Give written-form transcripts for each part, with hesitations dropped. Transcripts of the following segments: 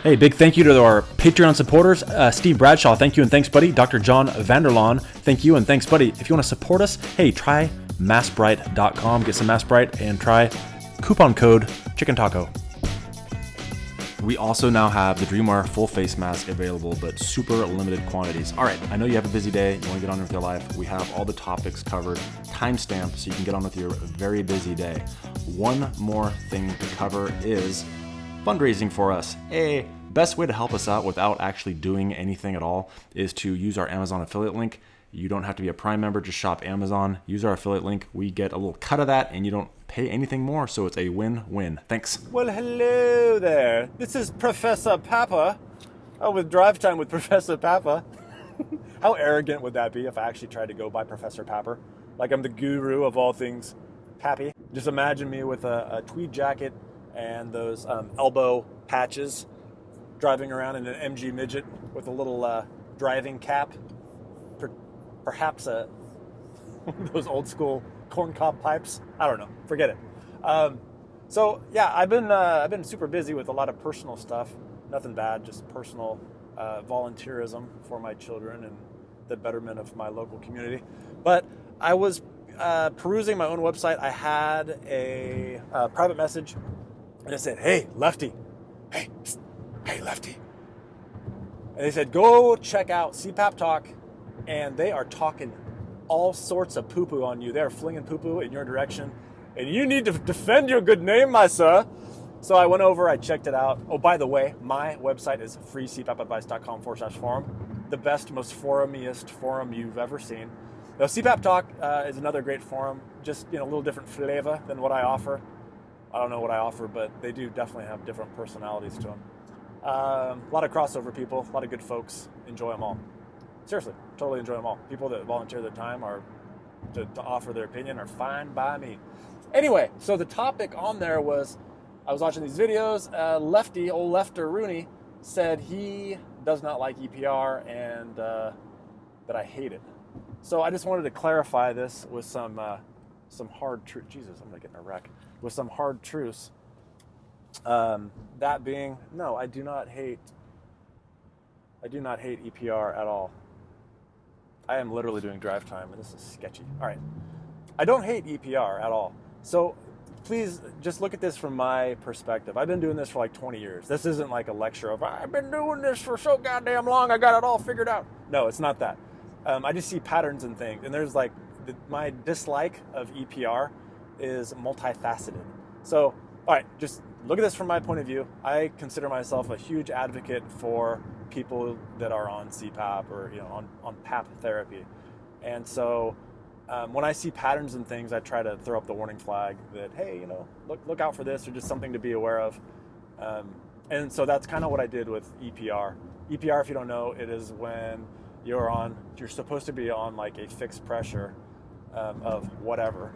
Hey, big thank you to our Patreon supporters. Steve Bradshaw, thank you and thanks, buddy. Dr. John Vanderlaan, thank you and thanks, buddy. If you want to support us, hey, try massbright.com. Get some Massbright and try coupon code Chicken Taco. We also now have the DreamWear full face mask available, but super limited quantities. All right, I know you have a busy day, you want to get on with your life. We have all the topics covered, timestamped, so you can get on with your very busy day. One more thing to cover is fundraising for us. Best way to help us out without actually doing anything at all is to use our Amazon affiliate link. You don't have to be a Prime member, just shop Amazon, use our affiliate link. We get a little cut of that and you don't pay anything more, so it's a win-win. Thanks. Well, hello there. This is Professor Papa with Drive Time with Professor Papa. How arrogant would that be if I actually tried to go by Professor Papper? Like I'm the guru of all things Pappy. Just imagine me with a tweed jacket and those elbow patches, driving around in an MG midget with a little driving cap, perhaps those old school corncob pipes. I don't know, forget it. So yeah, I've been super busy with a lot of personal stuff. Nothing bad, just personal volunteerism for my children and the betterment of my local community. But I was perusing my own website. I had a private message. And it said, hey, Lefty, hey, Lefty. And they said, go check out CPAP Talk. And they are talking all sorts of poo-poo on you. They're flinging poo-poo in your direction. And you need to defend your good name, my sir. So I went over, I checked it out. Oh, by the way, my website is freecpapadvice.com/forum. The best, most forumiest forum you've ever seen. Now, CPAP Talk is another great forum, just a little different flavor than what I offer. I don't know what I offer, but they do definitely have different personalities to them. A lot of crossover people, a lot of good folks. Enjoy them all. Seriously, totally enjoy them all. People that volunteer their time or to offer their opinion are fine by me. Anyway, so the topic on there was, I was watching these videos. Lefty, old Lefter Rooney, said he does not like EPR and that I hate it. So I just wanted to clarify this with some hard truth. Jesus, I'm gonna get in a wreck. With some hard truths. That being, no, I do not hate EPR at all. I am literally doing drive time, and this is sketchy. All right, I don't hate EPR at all. So please just look at this from my perspective. I've been doing this for like 20 years. This isn't like a lecture of I've been doing this for so goddamn long. I got it all figured out. No, it's not that. I just see patterns and things, and there's like my dislike of EPR is multifaceted. So, all right, just look at this from my point of view. I consider myself a huge advocate for people that are on CPAP or on PAP therapy. And so when I see patterns and things, I try to throw up the warning flag that, hey, look out for this, or just something to be aware of. And so that's kind of what I did with EPR. EPR, if you don't know, it is when you're supposed to be on like a fixed pressure of whatever.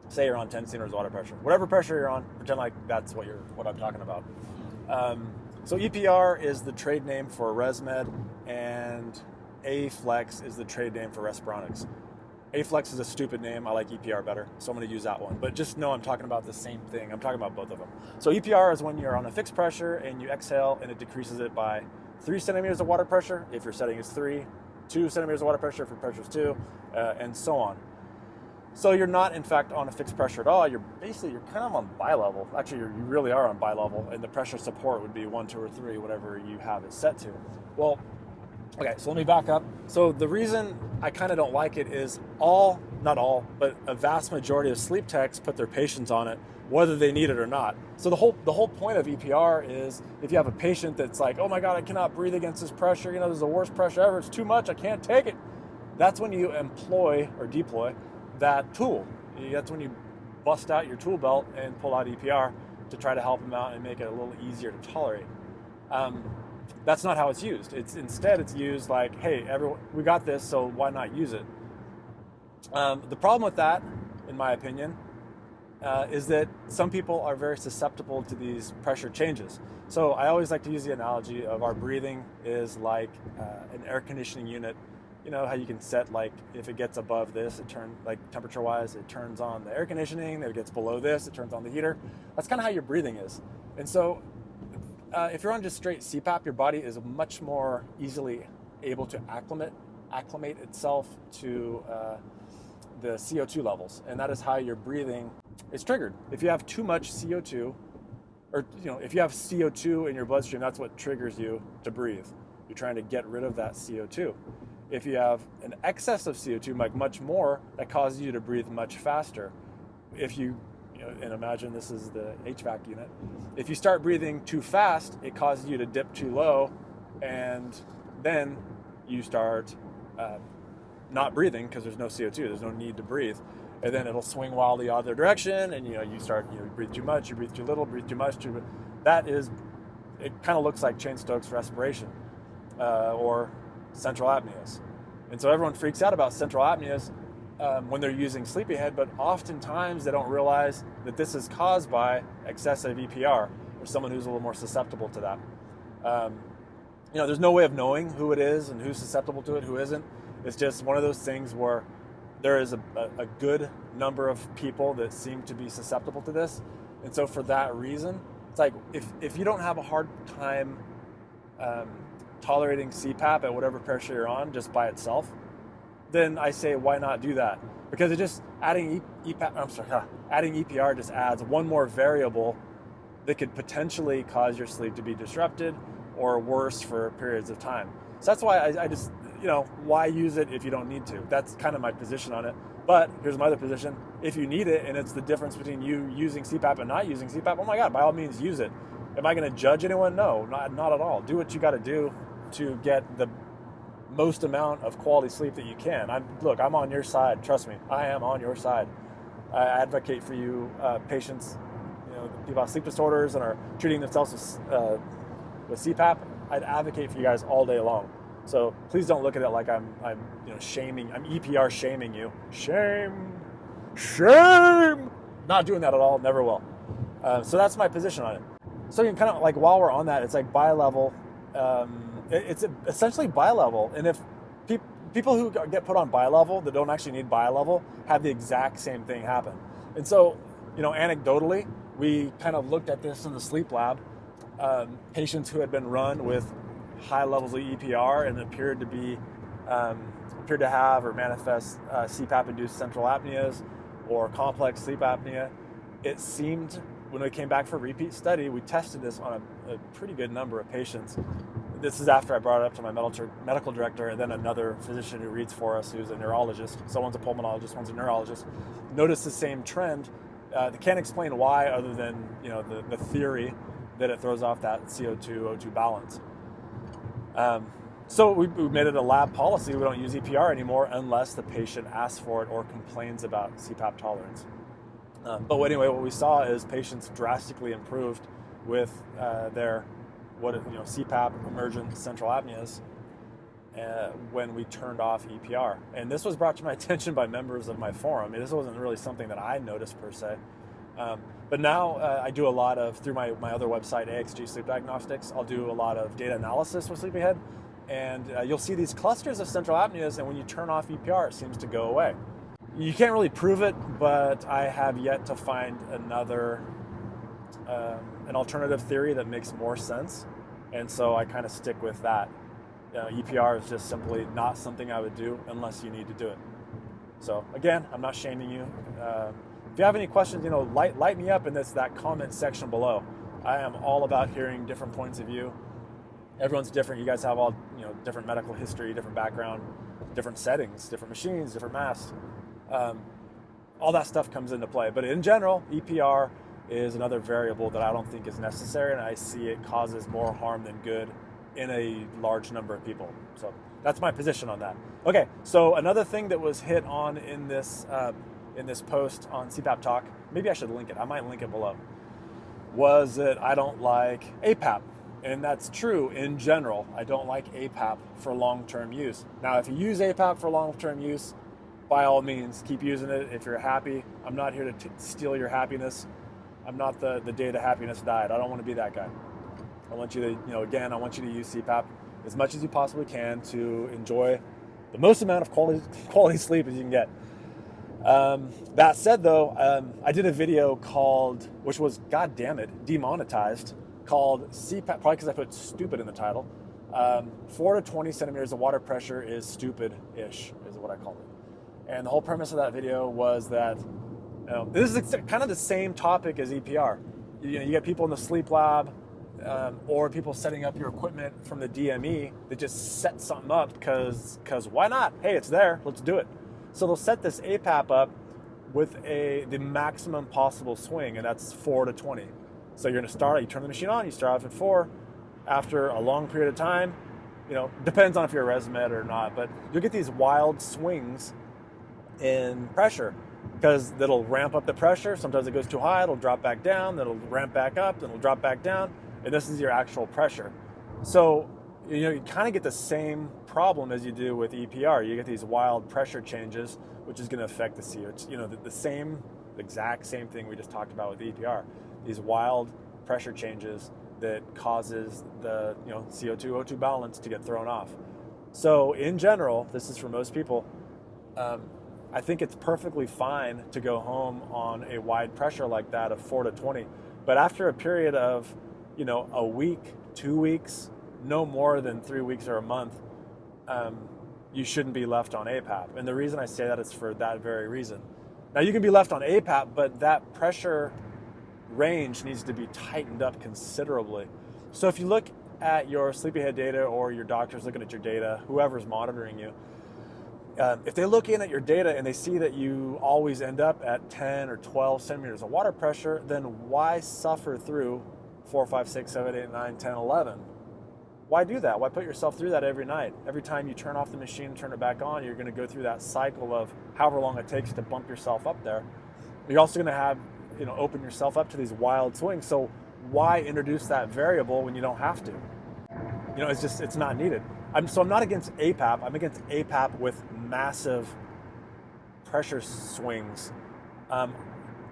Say you're on 10 centimeters water pressure. Whatever pressure you're on, pretend like that's what I'm talking about. So EPR is the trade name for ResMed, and Aflex is the trade name for Respironics. Aflex is a stupid name. I like EPR better, so I'm going to use that one. But just know I'm talking about the same thing. I'm talking about both of them. So EPR is when you're on a fixed pressure and you exhale and it decreases it by 3 centimeters of water pressure if your setting is 3, 2 centimeters of water pressure if your pressure is 2, and so on. So you're not, in fact, on a fixed pressure at all. You're kind of on bi-level. Actually, you really are on bi-level, and the pressure support would be 1, 2, or 3, whatever you have it set to. Well, okay, so let me back up. So the reason I kind of don't like it is not all, but a vast majority of sleep techs put their patients on it, whether they need it or not. So the whole point of EPR is if you have a patient that's like, oh my God, I cannot breathe against this pressure. This is the worst pressure ever. It's too much. I can't take it. That's when you employ or deploy that tool. That's when you bust out your tool belt and pull out EPR to try to help them out and make it a little easier to tolerate. That's not how it's used. Instead it's used like, hey, everyone, we got this, so why not use it? The problem with that, in my opinion, is that some people are very susceptible to these pressure changes. So I always like to use the analogy of our breathing is like an air conditioning unit. You know how you can set, like, if it gets above this, it turns, like, temperature-wise, it turns on the air conditioning. If it gets below this, it turns on the heater. That's kind of how your breathing is. And so if you're on just straight CPAP, your body is much more easily able to acclimate itself to the CO2 levels, and that is how your breathing is triggered. If you have too much CO2, or if you have CO2 in your bloodstream, that's what triggers you to breathe. You're trying to get rid of that CO2. If you have an excess of CO2, like much more, that causes you to breathe much faster. If you and imagine this is the HVAC unit. If you start breathing too fast, it causes you to dip too low, and then you start not breathing because there's no CO2, there's no need to breathe. And then it'll swing wildly the other direction, and you start, you breathe too much, you breathe too little, breathe too much, it kind of looks like Cheyne-Stokes respiration or central apneas. And so everyone freaks out about central apneas when they're using Sleepy Head, but oftentimes they don't realize that this is caused by excessive EPR, or someone who's a little more susceptible to that. There's no way of knowing who it is and who's susceptible to it, who isn't. It's just one of those things where there is a good number of people that seem to be susceptible to this. And so for that reason, it's like if you don't have a hard time tolerating CPAP at whatever pressure you're on just by itself, then I say, why not do that? Because it just adding EPR just adds one more variable that could potentially cause your sleep to be disrupted or worse for periods of time. So that's why I just, why use it if you don't need to? That's kind of my position on it. But here's my other position. If you need it, and it's the difference between you using CPAP and not using CPAP, oh my God, by all means use it. Am I going to judge anyone? No, not at all. Do what you got to do to get the most amount of quality sleep that you can. I'm on your side. Trust me, I am on your side. I advocate for you patients, people have sleep disorders and are treating themselves with CPAP. I'd advocate for you guys all day long. So please don't look at it like I'm shaming. I'm EPR shaming you. Shame. Not doing that at all. Never will. So that's my position on it. So you can kind of like, while we're on that, it's like bi-level. It's essentially bi-level, and if people who get put on bi-level that don't actually need bi-level have the exact same thing happen. And so, anecdotally, we kind of looked at this in the sleep lab. Patients who had been run with high levels of EPR and appeared to have or manifest CPAP-induced central apneas or complex sleep apnea. It seemed, when we came back for a repeat study, we tested this on a pretty good number of patients. This is after I brought it up to my medical director and then another physician who reads for us who's a neurologist. So one's a pulmonologist, one's a neurologist. Noticed the same trend. They can't explain why other than the theory that it throws off that CO2-O2 balance. So we made it a lab policy. We don't use EPR anymore unless the patient asks for it or complains about CPAP tolerance. But anyway, what we saw is patients drastically improved with their CPAP emergent central apneas when we turned off EPR. And this was brought to my attention by members of my forum. This wasn't really something that I noticed per se. But now I do a lot of, through my other website, AXG Sleep Diagnostics, I'll do a lot of data analysis with Sleepyhead. And you'll see these clusters of central apneas, and when you turn off EPR, it seems to go away. You can't really prove it, but I have yet to find an alternative theory that makes more sense. And so I kind of stick with that. EPR is just simply not something I would do unless you need to do it. So again, I'm not shaming you. If you have any questions, light me up in that comment section below. I am all about hearing different points of view. Everyone's different. You guys have all different medical history, different background, different settings, different machines, different masks. All that stuff comes into play. But in general, EPR is another variable that I don't think is necessary, and I see it causes more harm than good in a large number of people. So that's my position on that. Okay, so another thing that was hit on in this post on CPAP Talk, maybe I should link it, I might link it below, was that I don't like APAP. And that's true in general. I don't like APAP for long-term use. Now, if you use APAP for long-term use, by all means, keep using it if you're happy. I'm not here to steal your happiness. I'm not the day the happiness died. I don't want to be that guy. I want you to, I want you to use CPAP as much as you possibly can to enjoy the most amount of quality sleep as you can get. That said, though, I did a video which was, God damn it, demonetized, called CPAP, probably because I put stupid in the title. 4 to 20 centimeters of water pressure is stupid-ish, is what I called it. And the whole premise of that video was that this is kind of the same topic as EPR. You get people in the sleep lab or people setting up your equipment from the DME that just set something up because why not? Hey, it's there, let's do it. So they'll set this APAP up with the maximum possible swing, and that's 4 to 20. So you're gonna start, you turn the machine on, you start off at 4. After a long period of time, depends on if you're a ResMed or not, but you'll get these wild swings in pressure because that'll ramp up the pressure. Sometimes it goes too high, it'll drop back down, then it'll ramp back up, then it'll drop back down, and this is your actual pressure. So, you kind of get the same problem as you do with EPR. You get these wild pressure changes, which is going to affect the CO2. The exact same thing we just talked about with EPR. These wild pressure changes that causes the CO2 O2 balance to get thrown off. So in general, this is for most people, I think it's perfectly fine to go home on a wide pressure like that of 4 to 20. But after a period of a week, 2 weeks, no more than 3 weeks or a month, you shouldn't be left on APAP. And the reason I say that is for that very reason. Now you can be left on APAP, but that pressure range needs to be tightened up considerably. So if you look at your sleepyhead data or your doctor's looking at your data, whoever's monitoring you, if they look in at your data and they see that you always end up at 10 or 12 centimeters of water pressure, then why suffer through 4, 5, 6, 7, 8, 9, 10, 11? Why do that? Why put yourself through that every night? Every time you turn off the machine and turn it back on, you're going to go through that cycle of however long it takes to bump yourself up there. You're also going to have open yourself up to these wild swings. So why introduce that variable when you don't have to? It's not needed. I'm not against APAP. I'm against APAP with massive pressure swings. And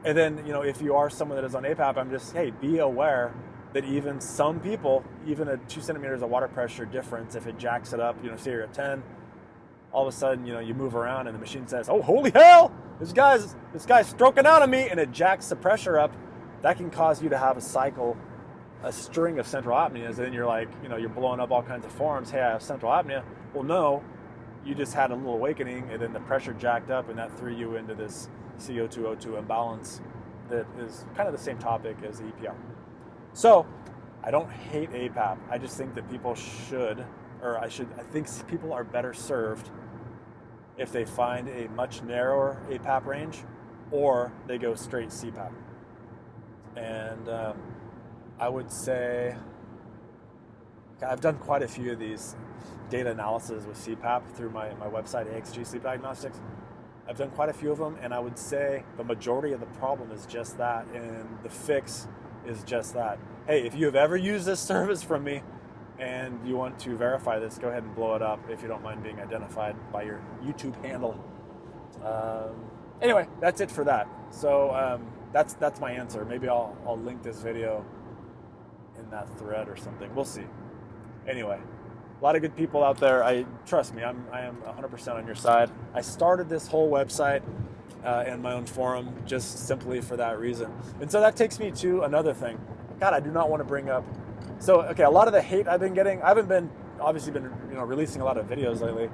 then, if you are someone that is on APAP, I'm just, hey, be aware that even some people, even a 2 centimeters of water pressure difference, if it jacks it up, say you're at 10, all of a sudden, you move around and the machine says, oh, holy hell, this guy's stroking out on me, and it jacks the pressure up. That can cause you to have a string of central apneas, and then you're like, you're blowing up all kinds of forums. Hey, I have central apnea. Well, no, you just had a little awakening, and then the pressure jacked up, and that threw you into this CO2 O2 imbalance that is kind of the same topic as EPR. So I don't hate APAP. I just think that people I think people are better served if they find a much narrower APAP range or they go straight CPAP. And I would say I've done quite a few of these data analysis with CPAP through my website, AXG Sleep Diagnostics. I've done quite a few of them, and I would say the majority of the problem is just that, and the fix is just that. Hey, if you have ever used this service from me and you want to verify this, go ahead and blow it up if you don't mind being identified by your YouTube handle. Anyway, that's it for that. So that's my answer. Maybe I'll link this video in that thread or something. We'll see. Anyway, a lot of good people out there. Trust me, I am 100% on your side. I started this whole website and my own forum just simply for that reason. And so that takes me to another thing. God, I do not want to bring up. So, okay, a lot of the hate I've been getting, I haven't been releasing a lot of videos lately.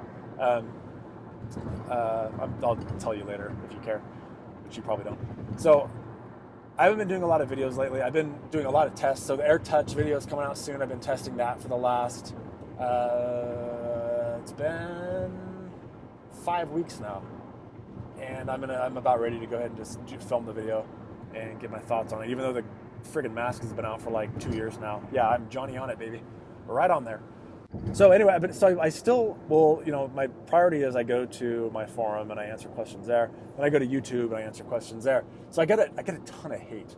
I'll tell you later if you care, but you probably don't. So I haven't been doing a lot of videos lately. I've been doing a lot of tests. So the AirTouch video is coming out soon. I've been testing that for the last, it's been 5 weeks now. And I'm about ready to go ahead and just film the video and get my thoughts on it, even though the friggin' mask has been out for like 2 years now. Yeah, I'm Johnny on it, baby. We're right on there. So anyway, so I still will, my priority is I go to my forum and I answer questions there. Then I go to YouTube and I answer questions there. So I get a ton of hate.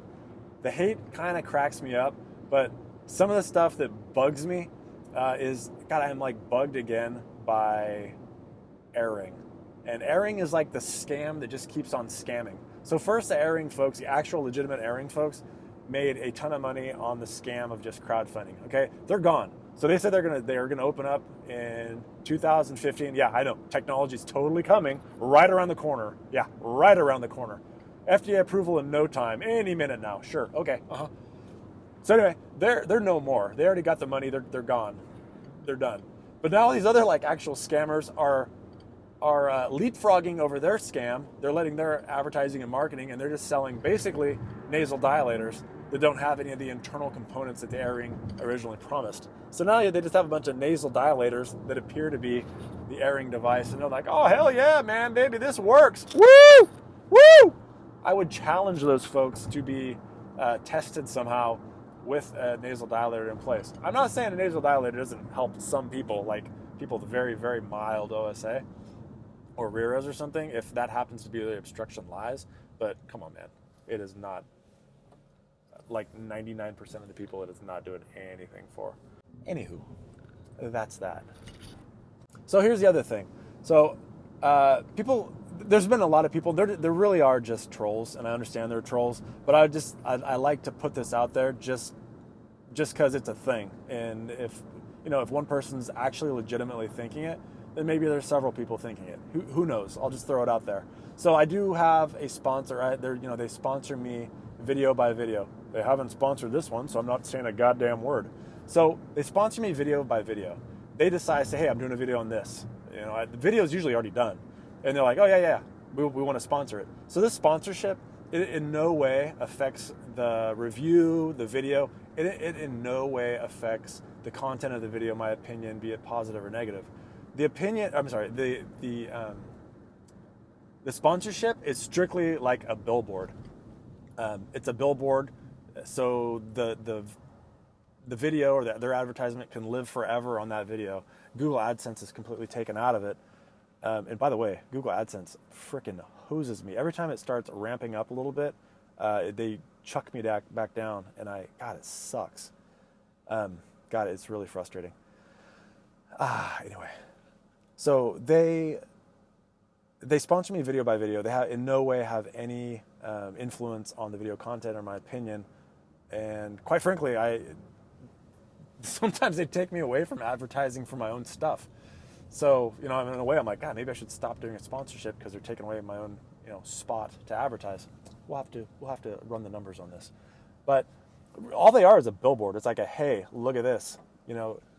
The hate kind of cracks me up, but some of the stuff that bugs me is, God, I'm like bugged again by airing. And airing is like the scam that just keeps on scamming. So first, the airing folks, the actual legitimate airing folks, made a ton of money on the scam of just crowdfunding. Okay, they're gone. So they said they're gonna open up in 2015. Yeah, I know technology's totally coming, right around the corner. Yeah, right around the corner. FDA approval in no time, any minute now. Sure, okay. So anyway, they're no more. They already got the money. They're gone. They're done. But now these other like actual scammers are leapfrogging over their scam. They're letting their advertising and marketing, and they're just selling basically nasal dilators that don't have any of the internal components that the AirRing originally promised. So now they just have a bunch of nasal dilators that appear to be the AirRing device, and they're like, oh, hell yeah, man, baby, this works. Woo! Woo! I would challenge those folks to be tested somehow with a nasal dilator in place. I'm not saying a nasal dilator doesn't help some people, like people with very, very mild OSA or RERAs or something, if that happens to be where the obstruction lies. But come on, man, it is not. Like 99% of the people it is not doing anything for. Anywho, that's that. So here's the other thing. So people, there's been a lot of people, there really are just trolls, and I understand they're trolls, but I like to put this out there just because it's a thing. And if one person's actually legitimately thinking it, then maybe there's several people thinking it. Who knows? I'll just throw it out there. So I do have a sponsor. They sponsor me video by video. They haven't sponsored this one, so I'm not saying a goddamn word. So they sponsor me video by video. They decide, say, hey, I'm doing a video on this. The video is usually already done. And they're like, oh, yeah, we want to sponsor it. So this sponsorship, it in no way affects the review, the video. It in no way affects the content of the video, my opinion, be it positive or negative. The sponsorship is strictly like a billboard. It's a billboard, so the video or their advertisement can live forever on that video. Google AdSense is completely taken out of it. And by the way, Google AdSense freaking hoses me. Every time it starts ramping up a little bit, they chuck me back down, and God, it sucks. God, it's really frustrating. Anyway, so they sponsor me video by video. They in no way have any influence on the video content or my opinion. And quite frankly, sometimes they take me away from advertising for my own stuff. So, in a way, I'm like, God, maybe I should stop doing a sponsorship because they're taking away my own, spot to advertise. We'll have to run the numbers on this. But all they are is a billboard. It's like hey, look at this.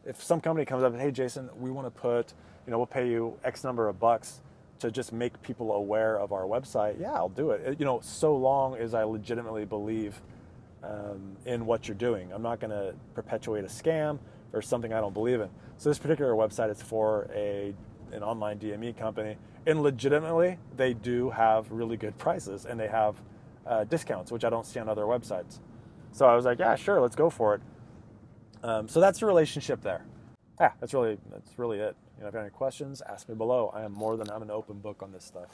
If some company comes up and, hey, Jason, we want to put, we'll pay you X number of bucks to just make people aware of our website, yeah, I'll do it. So long as I legitimately believe in what you're doing. I'm not going to perpetuate a scam or something I don't believe in. So this particular website is for an online DME company, and legitimately they do have really good prices, and they have discounts, which I don't see on other websites. So I was like, yeah, sure, let's go for it. So that's the relationship there. Yeah, that's really it. If you have any questions, ask me below. I'm an open book on this stuff.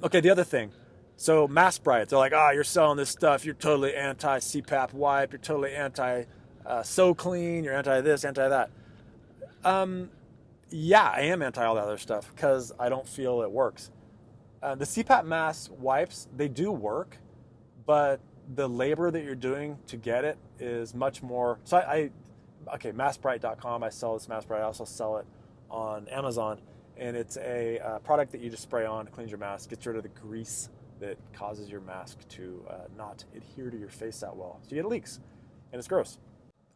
Okay, the other thing. So Mask Bright, they're like, you're selling this stuff. You're totally anti CPAP wipe. You're totally anti So Clean. You're anti this, anti that. Yeah, I am anti all that other stuff because I don't feel it works. The CPAP mask wipes, they do work, but the labor that you're doing to get it is much more. So maskbright.com, I sell this Mask Bright. I also sell it on Amazon, and it's a product that you just spray on, cleans your mask, gets rid of the grease that causes your mask to not adhere to your face that well. So you get leaks, and it's gross.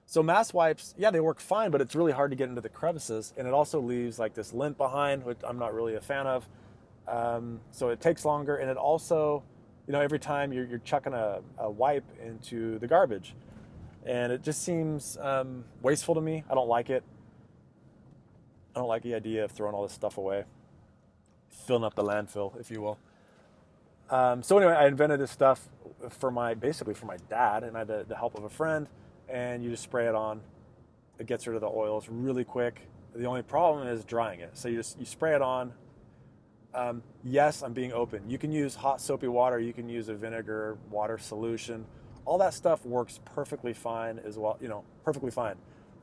So mask wipes, yeah, they work fine, but it's really hard to get into the crevices, and it also leaves like this lint behind, which I'm not really a fan of. So it takes longer, and it also, every time you're chucking a wipe into the garbage, and it just seems wasteful to me. I don't like it. I don't like the idea of throwing all this stuff away, filling up the landfill, if you will. So anyway, I invented this stuff for my dad, and I had the help of a friend, and you just spray it on. It gets rid of the oils really quick. The only problem is drying it. So you spray it on. Yes, I'm being open. You can use hot soapy water. You can use a vinegar water solution. All that stuff works perfectly fine as well. Perfectly fine.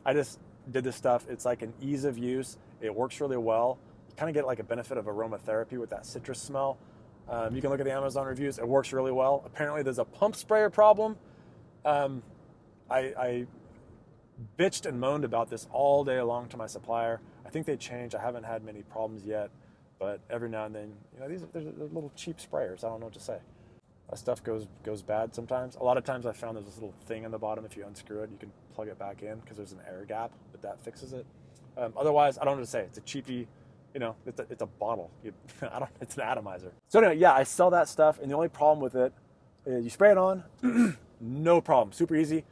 I just did this stuff. It's like an ease of use. It works really well. You kind of get like a benefit of aromatherapy with that citrus smell. You can look at the Amazon reviews. It works really well. Apparently there's a pump sprayer problem. I bitched and moaned about this all day long to my supplier. I think they changed. I haven't had many problems yet, but every now and then, there's little cheap sprayers. I don't know what to say. stuff goes bad sometimes. A lot of times I found there's this little thing on the bottom. If you unscrew it, you can plug it back in because there's an air gap, but that fixes it. Otherwise, I don't know what to say. It's a cheapy, it's a bottle. It's an atomizer. So anyway, yeah, I sell that stuff, and the only problem with it is you spray it on, no problem, super easy.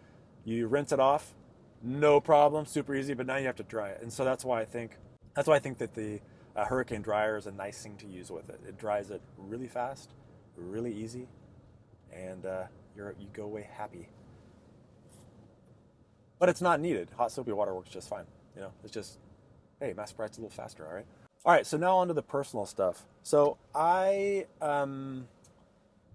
You rinse it off, no problem, super easy. But now you have to dry it, and so that's why I think that the Hurricane dryer is a nice thing to use with it. It dries it really fast, really easy, and you go away happy. But it's not needed. Hot soapy water works just fine. It's just, hey, Mass Bright's a little faster, all right? All right, so now on to the personal stuff. So I,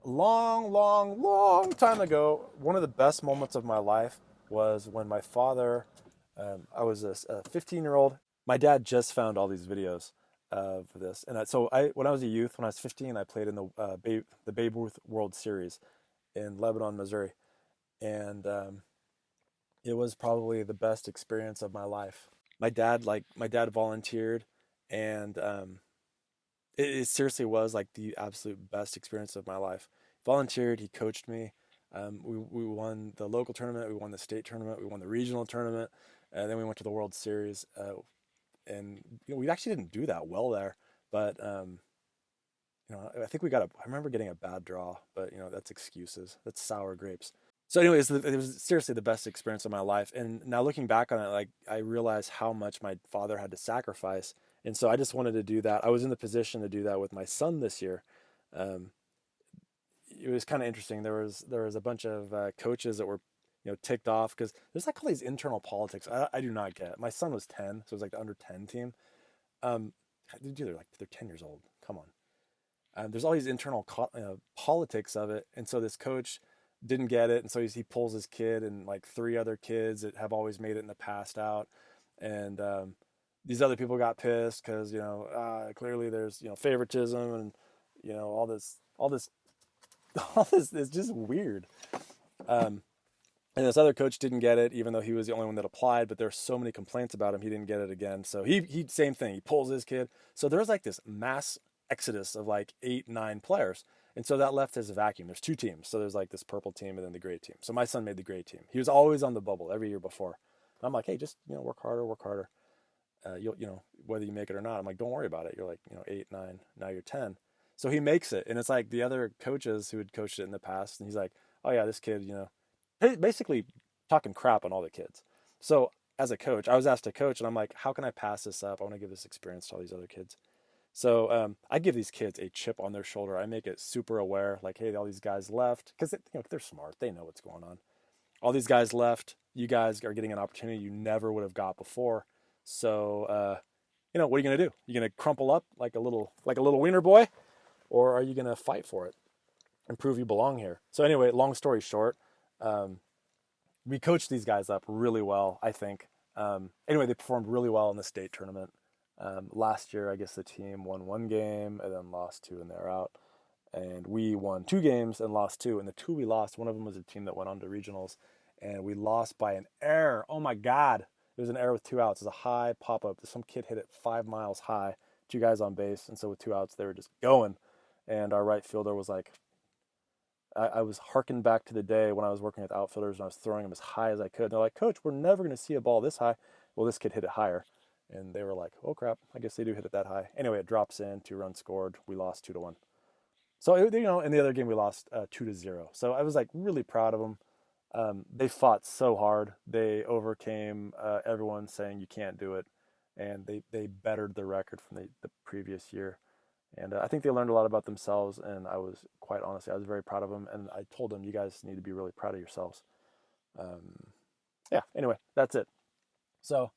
long time ago, one of the best moments of my life was when my father, I was a 15-year-old. My dad just found all these videos of this. And when I was a youth, when I was 15, I played in the Babe Ruth World Series in Lebanon, Missouri. And it was probably the best experience of my life. My dad volunteered, and it seriously was like the absolute best experience of my life. Volunteered, he coached me. We won the local tournament, we won the state tournament, we won the regional tournament, and then we went to the World Series. And we actually didn't do that well there, but I think I remember getting a bad draw, but that's excuses. That's sour grapes. So anyways, it was seriously the best experience of my life. And now looking back on it, like I realized how much my father had to sacrifice. And so I just wanted to do that. I was in the position to do that with my son this year. It was kind of interesting. There was a bunch of coaches that were, ticked off because there's like all these internal politics. I do not get. My son was 10, so it was like the under 10 team. They're 10 years old. Come on. There's all these internal politics of it, and so this coach didn't get it, and so he pulls his kid and like three other kids that have always made it in the past out, and these other people got pissed because clearly there's favoritism and all this is just weird. And this other coach didn't get it, even though he was the only one that applied. But there's so many complaints about him, he didn't get it again. So he same thing. He pulls his kid. So there's like this mass exodus of like 8-9 players. And so that left as a vacuum. There's two teams. So there's like this purple team and then the gray team. So my son made the gray team. He was always on the bubble every year before. And I'm like, hey, just work harder. You'll whether you make it or not. I'm like, don't worry about it. You're like 8, 9. Now you're 10. So he makes it, and it's like the other coaches who had coached it in the past, and he's like, oh yeah, this kid, basically talking crap on all the kids. So as a coach, I was asked to coach, and I'm like, how can I pass this up? I want to give this experience to all these other kids. So I give these kids a chip on their shoulder. I make it super aware, like, hey, all these guys left, because they're smart. They know what's going on. All these guys left. You guys are getting an opportunity you never would have got before. So, what are you going to do? You going to crumple up like a little wiener boy? Or are you going to fight for it and prove you belong here? So anyway, long story short, we coached these guys up really well, I think. Anyway, they performed really well in the state tournament. Last year, I guess the team won 1 game and then lost 2 and they're out. And we won 2 games and lost 2. And the 2 we lost, one of them was a team that went on to regionals. And we lost by an error. Oh my God. It was an error with 2 outs. It was a high pop-up. Some kid hit it 5 miles high. 2 guys on base. And so with 2 outs, they were just going. And our right fielder was like, I was harkened back to the day when I was working with outfielders and I was throwing them as high as I could. And they're like, Coach, we're never going to see a ball this high. Well, this kid hit it higher. And they were like, oh crap, I guess they do hit it that high. Anyway, it drops in, 2 runs scored. We lost 2-1. So, in the other game we lost 2-0. So I was like really proud of them. They fought so hard. They overcame everyone saying you can't do it. And they bettered the record from the previous year. And I think they learned a lot about themselves, and I was very proud of them. And I told them, you guys need to be really proud of yourselves. Anyway, that's it. So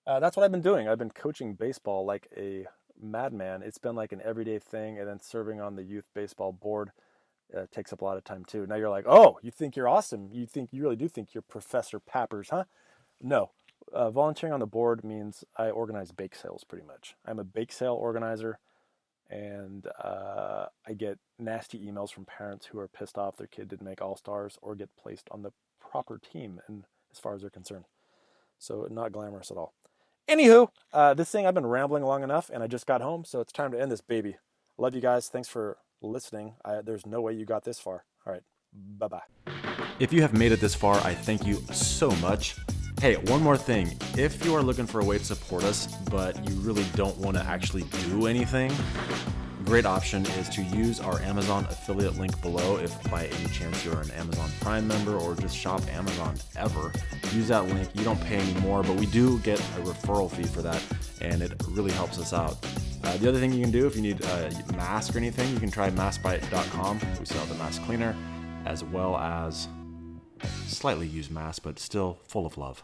that's what I've been doing. I've been coaching baseball like a madman. It's been like an everyday thing, and then serving on the youth baseball board takes up a lot of time too. Now you're like, oh, you think you're awesome. You really do think you're Professor Pappers, huh? No. Volunteering on the board means I organize bake sales pretty much. I'm a bake sale organizer. And I get nasty emails from parents who are pissed off their kid didn't make All-Stars or get placed on the proper team, and as far as they're concerned. So not glamorous at all. Anywho, this thing, I've been rambling long enough, and I just got home, so it's time to end this baby. Love you guys. Thanks for listening. There's no way you got this far. All right, bye-bye. If you have made it this far, I thank you so much. Hey, one more thing. If you are looking for a way to support us, but you really don't want to actually do anything, a great option is to use our Amazon affiliate link below. If by any chance you're an Amazon Prime member or just shop Amazon ever, use that link. You don't pay any more, but we do get a referral fee for that, and it really helps us out. The other thing you can do if you need a mask or anything, you can try maskbrite.com. We sell the mask cleaner as well as slightly used mask, but still full of love.